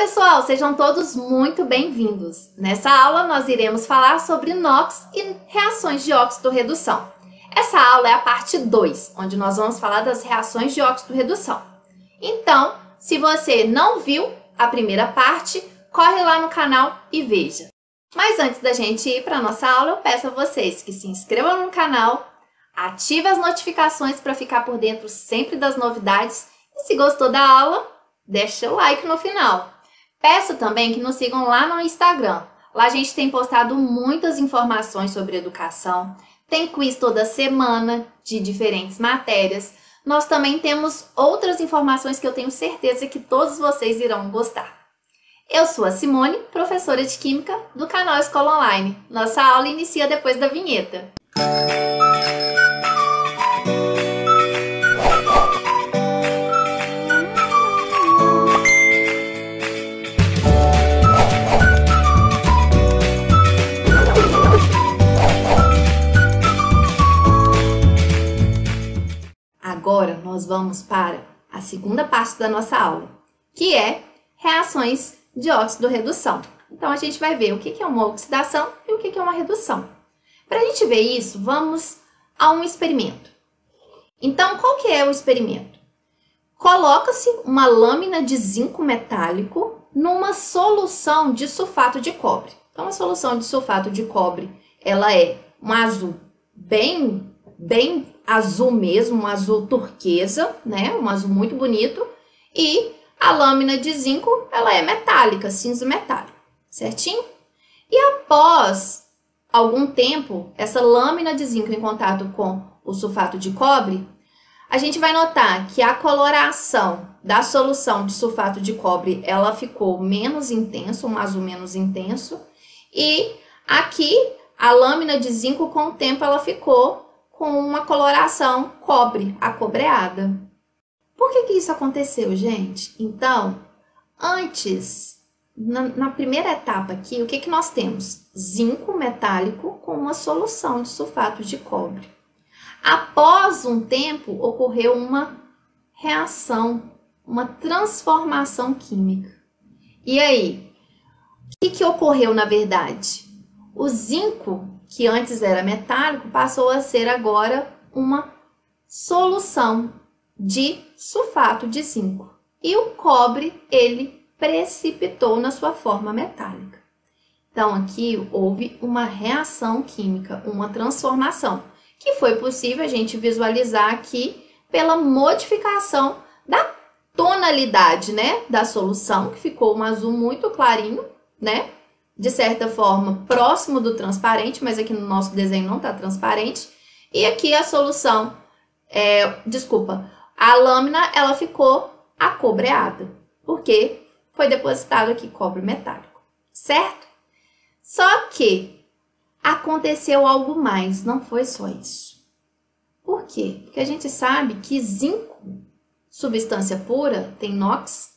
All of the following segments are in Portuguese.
pessoal, sejam todos muito bem-vindos. Nessa aula nós iremos falar sobre NOx e reações de óxido-redução. Essa aula é a parte 2, onde nós vamos falar das reações de óxido-redução. Então, se você não viu a primeira parte, corre lá no canal e veja. Mas antes da gente ir para a nossa aula, eu peço a vocês que se inscrevam no canal, ativem as notificações para ficar por dentro sempre das novidades e se gostou da aula, deixa o like no final. Peço também que nos sigam lá no Instagram. Lá a gente tem postado muitas informações sobre educação, tem quiz toda semana de diferentes matérias. Nós também temos outras informações que eu tenho certeza que todos vocês irão gostar. Eu sou a Simone, professora de Química do canal Escola Online. Nossa aula inicia depois da vinheta. Agora nós vamos para a segunda parte da nossa aula, que é reações de óxido-redução. Então, a gente vai ver o que é uma oxidação e o que é uma redução. Para a gente ver isso, vamos a um experimento. Então, qual que é o experimento? Coloca-se uma lâmina de zinco metálico numa solução de sulfato de cobre. Então, a solução de sulfato de cobre, ela é um azul bem azul mesmo, um azul turquesa, né? Um azul muito bonito. E a lâmina de zinco, ela é metálica, cinza metálico, certinho? E após algum tempo, essa lâmina de zinco em contato com o sulfato de cobre, a gente vai notar que a coloração da solução de sulfato de cobre, ela ficou menos intensa, um azul menos intenso. E aqui, a lâmina de zinco, com o tempo, ela ficou com uma coloração cobre, acobreada. Por que isso aconteceu, gente? Então, antes, na primeira etapa aqui, o que nós temos? Zinco metálico com uma solução de sulfato de cobre. Após um tempo, ocorreu uma reação, uma transformação química. E aí, o que ocorreu na verdade? O zinco, que antes era metálico, passou a ser agora uma solução de sulfato de zinco. E o cobre, ele precipitou na sua forma metálica. Então, aqui houve uma reação química, uma transformação, que foi possível a gente visualizar aqui pela modificação da tonalidade, né, da solução, que ficou um azul muito clarinho, né, de certa forma próximo do transparente, mas aqui no nosso desenho não está transparente. E aqui a solução, a lâmina, ela ficou acobreada, porque foi depositado aqui cobre metálico, certo? Só que aconteceu algo mais, não foi só isso. Por quê? Porque a gente sabe que zinco, substância pura, tem NOx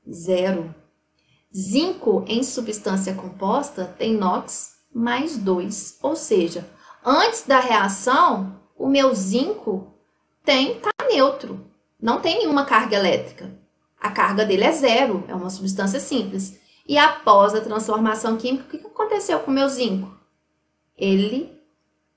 0. Zinco em substância composta tem NOx mais 2, ou seja, antes da reação, o meu zinco tá neutro, não tem nenhuma carga elétrica. A carga dele é 0, é uma substância simples. E após a transformação química, o que aconteceu com o meu zinco? Ele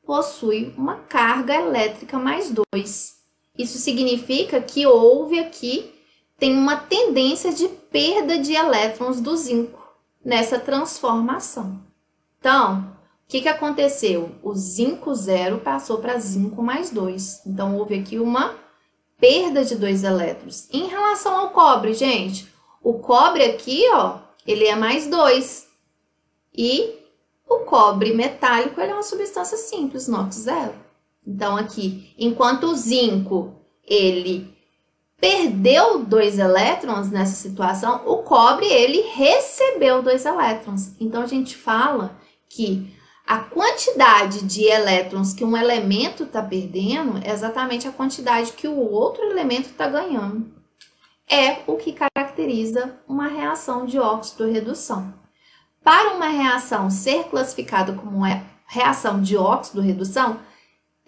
possui uma carga elétrica mais 2. Isso significa que houve aqui, tem uma tendência de perda de elétrons do zinco nessa transformação. Então, o que aconteceu? O zinco 0 passou para zinco mais 2. Então, houve aqui uma perda de 2 elétrons. Em relação ao cobre, gente, o cobre aqui, ó, ele é mais 2. E o cobre metálico, ele é uma substância simples, NOx 0. Então, aqui, enquanto o zinco, ele perdeu 2 elétrons nessa situação, o cobre, ele recebeu 2 elétrons. Então, a gente fala que a quantidade de elétrons que um elemento está perdendo é exatamente a quantidade que o outro elemento está ganhando. É o que caracteriza uma reação de óxido-redução. Para uma reação ser classificada como uma reação de óxido-redução,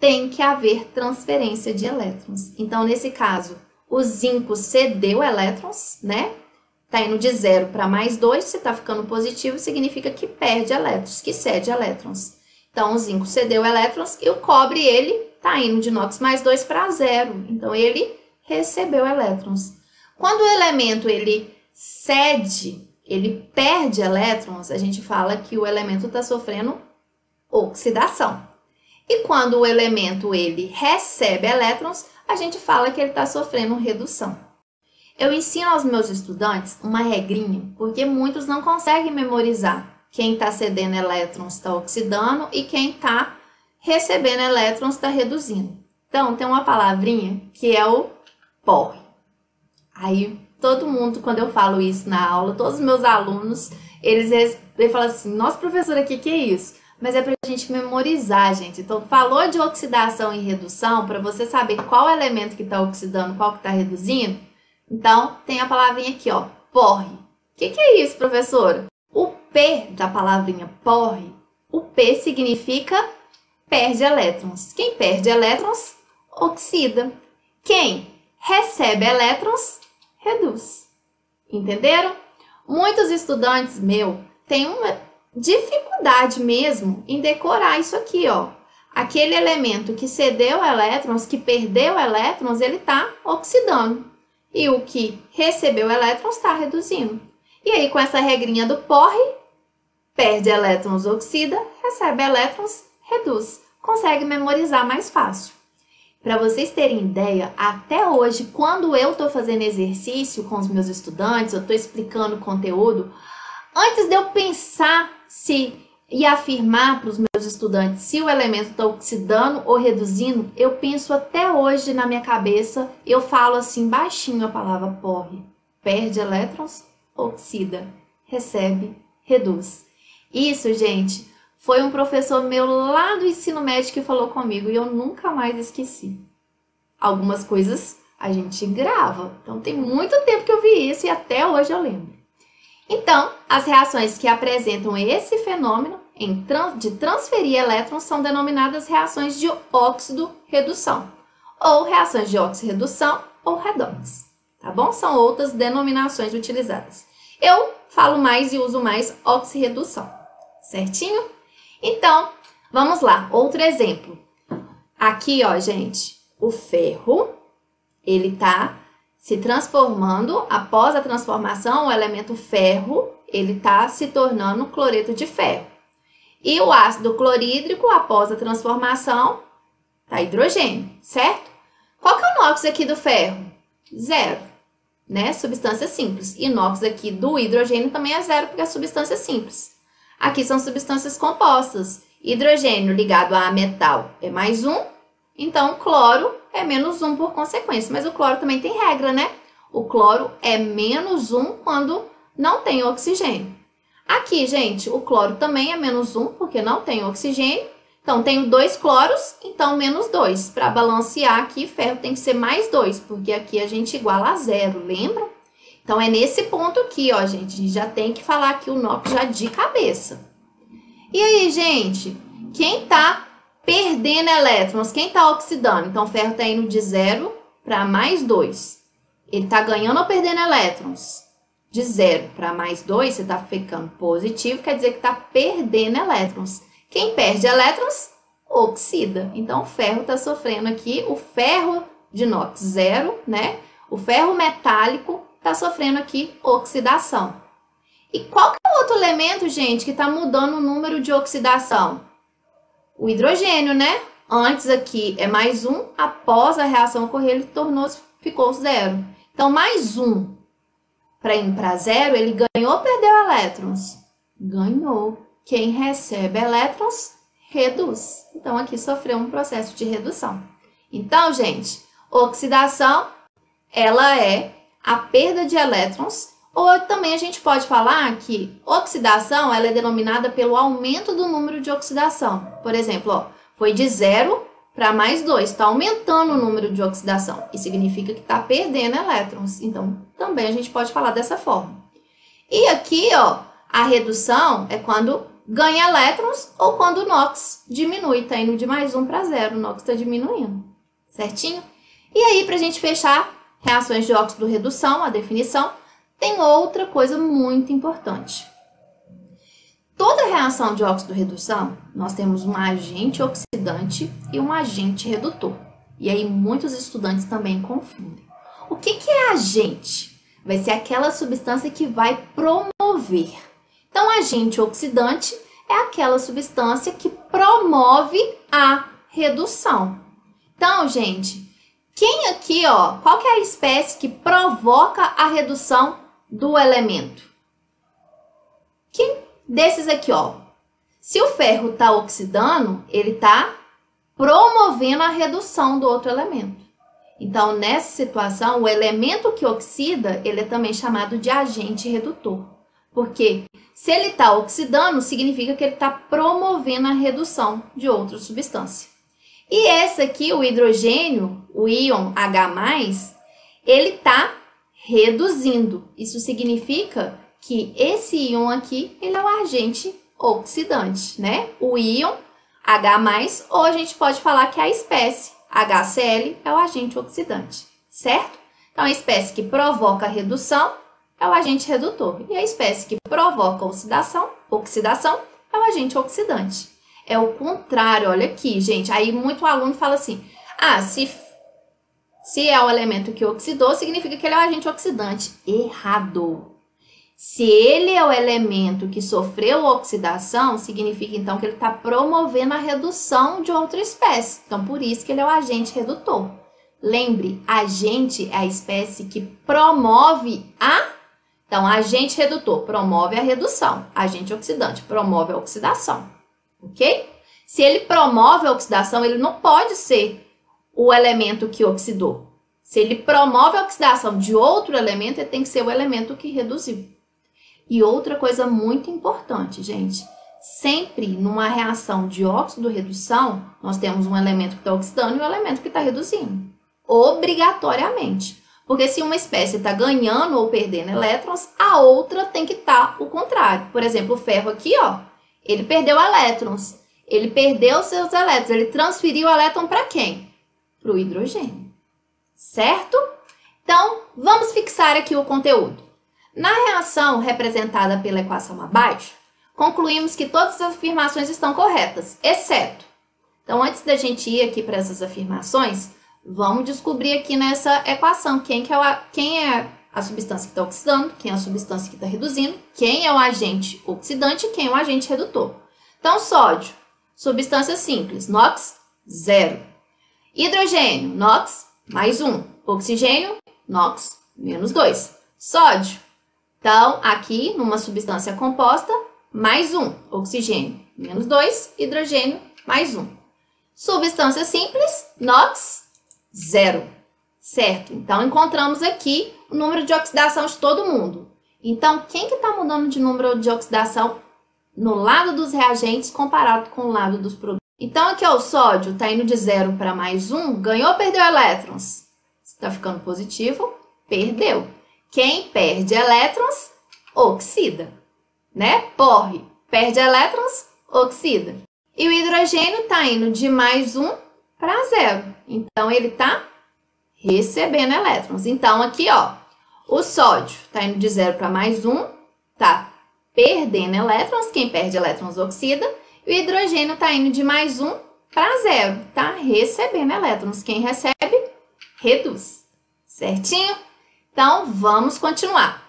tem que haver transferência de elétrons. Então, nesse caso, o zinco cedeu elétrons, né? tá indo de 0 para mais 2, se tá ficando positivo, significa que perde elétrons, que cede elétrons. Então, o zinco cedeu elétrons e o cobre, ele tá indo de NOx mais 2 para 0. Então, ele recebeu elétrons. Quando o elemento, ele cede, ele perde elétrons, a gente fala que o elemento está sofrendo oxidação. E quando o elemento, ele recebe elétrons, a gente fala que ele está sofrendo redução. Eu ensino aos meus estudantes uma regrinha, porque muitos não conseguem memorizar. Quem está cedendo elétrons está oxidando e quem está recebendo elétrons está reduzindo. Então, tem uma palavrinha que é o porre. Aí, todo mundo, quando eu falo isso na aula, todos os meus alunos, eles falam assim, nossa, professora, o que é isso? Mas é para a gente memorizar, gente. Então, falou de oxidação e redução, para você saber qual elemento que está oxidando, qual que está reduzindo. Então, tem a palavrinha aqui, ó, porre. O que é isso, professora? O P da palavrinha porre, o P significa perde elétrons. Quem perde elétrons, oxida. Quem recebe elétrons, reduz. Entenderam? Muitos estudantes têm uma dificuldade mesmo em decorar isso aqui, ó. Aquele elemento que cedeu elétrons, que perdeu elétrons, ele está oxidando. E o que recebeu elétrons está reduzindo. E aí, com essa regrinha do porre, perde elétrons, oxida, recebe elétrons, reduz. Consegue memorizar mais fácil. Para vocês terem ideia, até hoje, quando eu estou fazendo exercício com os meus estudantes, eu estou explicando o conteúdo, antes de eu pensar e afirmar para os meus estudantes se o elemento está oxidando ou reduzindo, eu penso até hoje na minha cabeça, eu falo assim baixinho a palavra porre. Perde elétrons, oxida, recebe, reduz. Isso, gente, foi um professor meu lá do ensino médio que falou comigo e eu nunca mais esqueci. Algumas coisas a gente grava, então tem muito tempo que eu vi isso e até hoje eu lembro. Então, as reações que apresentam esse fenômeno de transferir elétrons são denominadas reações de óxido-redução, ou reações de óxido-redução ou redox, tá bom? São outras denominações utilizadas. Eu falo mais e uso mais oxirredução, certinho? Então, vamos lá, outro exemplo. Aqui, ó, gente, o ferro, ele tá se transformando, após a transformação, o elemento ferro, ele tá se tornando cloreto de ferro. E o ácido clorídrico, após a transformação, tá hidrogênio, certo? Qual que é o NOx aqui do ferro? Zero, né? Substância simples. E NOx aqui do hidrogênio também é zero, porque é substância simples. Aqui são substâncias compostas. Hidrogênio ligado a metal é mais 1, então cloro é menos 1 por consequência. Mas o cloro também tem regra, né? O cloro é menos 1 quando não tem oxigênio. Aqui, gente, o cloro também é menos 1 porque não tem oxigênio. Então, tenho 2 cloros, então menos 2. Para balancear aqui, ferro tem que ser mais 2, porque aqui a gente iguala a 0, lembra? Então, é nesse ponto aqui, ó, gente, a gente já tem que falar aqui o NOx já de cabeça. E aí, gente, quem tá perdendo elétrons, quem tá oxidando? Então, o ferro tá indo de 0 para mais 2. Ele tá ganhando ou perdendo elétrons? De 0 para mais 2, você tá ficando positivo, quer dizer que tá perdendo elétrons. Quem perde elétrons, oxida. Então, o ferro tá sofrendo aqui, o ferro de NOx 0, né? O ferro metálico tá sofrendo aqui oxidação. E qual que é o outro elemento, gente, que tá mudando o número de oxidação? O hidrogênio, né? Antes aqui é mais 1, após a reação ocorrer, ele ficou 0. Então, mais 1 para ir para 0, ele ganhou ou perdeu elétrons? Ganhou. Quem recebe elétrons, reduz. Então, aqui sofreu um processo de redução. Então, gente, oxidação, ela é a perda de elétrons, ou também a gente pode falar que oxidação, ela é denominada pelo aumento do número de oxidação. Por exemplo, ó, foi de 0 para mais 2, está aumentando o número de oxidação. Isso significa que está perdendo elétrons. Então, também a gente pode falar dessa forma. E aqui, ó, a redução é quando ganha elétrons ou quando o NOx diminui. Está indo de mais 1 para 0, o NOx está diminuindo. Certinho? E aí, para a gente fechar, reações de óxido-redução, a definição, Tem outra coisa muito importante. Toda reação de óxido-redução, nós temos um agente oxidante e um agente redutor. E aí muitos estudantes também confundem. O que é agente? Vai ser aquela substância que vai promover. Então, agente oxidante é aquela substância que promove a redução. Então, gente, quem aqui, ó, qual que é a espécie que provoca a redução do elemento? Quem desses aqui, ó? Se o ferro está oxidando, ele está promovendo a redução do outro elemento. Então, nessa situação, o elemento que oxida, ele é também chamado de agente redutor. Porque se ele está oxidando, significa que ele está promovendo a redução de outra substância. E esse aqui, o hidrogênio, o íon H+, ele está reduzindo. Isso significa que esse íon aqui, ele é o agente oxidante, né? O íon H+, ou a gente pode falar que a espécie HCl é o agente oxidante, certo? Então, a espécie que provoca a redução é o agente redutor. E a espécie que provoca a oxidação é o agente oxidante. É o contrário, olha aqui, gente. Aí, muito aluno fala assim, se é o elemento que oxidou, significa que ele é o agente oxidante. Errado. Se ele é o elemento que sofreu oxidação, significa então que ele está promovendo a redução de outra espécie. Então, por isso que ele é o agente redutor. Lembre, agente é a espécie que promove a... Então, agente redutor promove a redução. Agente oxidante promove a oxidação. Ok? Se ele promove a oxidação, ele não pode ser o elemento que oxidou. Se ele promove a oxidação de outro elemento, ele tem que ser o elemento que reduziu. E outra coisa muito importante, gente, sempre numa reação de óxido-redução, nós temos um elemento que está oxidando e um elemento que está reduzindo. Obrigatoriamente. Porque se uma espécie está ganhando ou perdendo elétrons, a outra tem que estar o contrário. Por exemplo, o ferro aqui, ó, ele perdeu elétrons. Ele perdeu seus elétrons. Ele transferiu o elétron para quem? Para o hidrogênio. Certo? Então, vamos fixar aqui o conteúdo. Na reação representada pela equação abaixo, concluímos que todas as afirmações estão corretas, exceto. Então, antes da gente ir aqui para essas afirmações, vamos descobrir aqui nessa equação quem é a substância que está oxidando, quem é a substância que está reduzindo, quem é o agente oxidante e quem é o agente redutor. Então, sódio, substância simples, NOx, 0. Hidrogênio, NOx, mais 1. Oxigênio, NOx, menos 2. Sódio. Então, aqui, numa substância composta, mais 1, oxigênio, menos 2, hidrogênio, mais 1. Substância simples, NOx, 0, certo? Então, encontramos aqui o número de oxidação de todo mundo. Então, quem que está mudando de número de oxidação no lado dos reagentes comparado com o lado dos produtos? Então, aqui, ó, o sódio está indo de 0 para mais 1, ganhou ou perdeu elétrons? Está ficando positivo, perdeu. Quem perde elétrons, oxida, né? Porre, perde elétrons, oxida. E o hidrogênio está indo de mais 1 para 0. Então, ele está recebendo elétrons. Então, aqui, ó, o sódio está indo de 0 para mais 1, está perdendo elétrons. Quem perde elétrons, oxida. E o hidrogênio está indo de mais 1 para 0, está recebendo elétrons. Quem recebe, reduz. Certinho? Então, vamos continuar.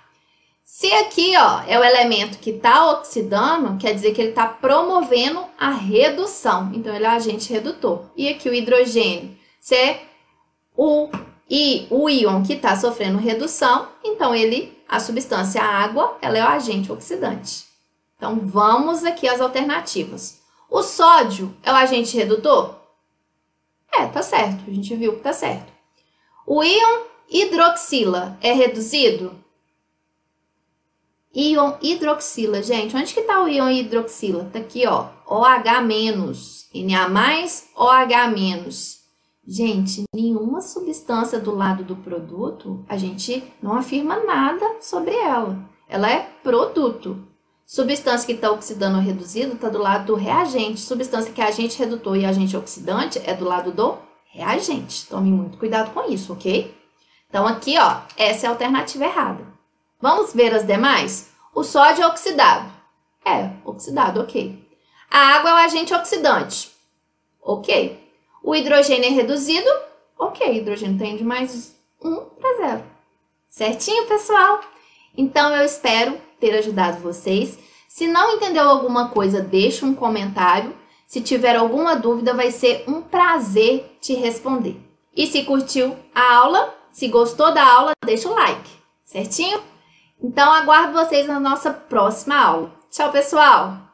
Se aqui, ó, é o elemento que está oxidando, quer dizer que ele está promovendo a redução. Então, ele é o agente redutor. E aqui o hidrogênio, se é o íon que está sofrendo redução, então a substância a água, ela é o agente oxidante. Então, vamos aqui às alternativas. O sódio é o agente redutor? Tá certo. A gente viu que tá certo. O íon hidroxila é reduzido? Íon hidroxila, gente, onde que tá o íon hidroxila? Tá aqui, ó, OH-, Na+, OH-. Gente, nenhuma substância do lado do produto, a gente não afirma nada sobre ela. Ela é produto. Substância que está oxidando ou reduzido está do lado do reagente. Substância que é agente redutor e agente oxidante é do lado do reagente. Tome muito cuidado com isso, ok? Então, aqui, ó, essa é a alternativa errada. Vamos ver as demais? O sódio é oxidado. Oxidado, ok. A água é o agente oxidante. Ok. O hidrogênio é reduzido. Ok, hidrogênio tem de mais 1 para 0. Certinho, pessoal? Então, eu espero ter ajudado vocês. Se não entendeu alguma coisa, deixa um comentário. Se tiver alguma dúvida, vai ser um prazer te responder. E se curtiu a aula, se gostou da aula, deixa o like, certinho? Então, aguardo vocês na nossa próxima aula. Tchau, pessoal!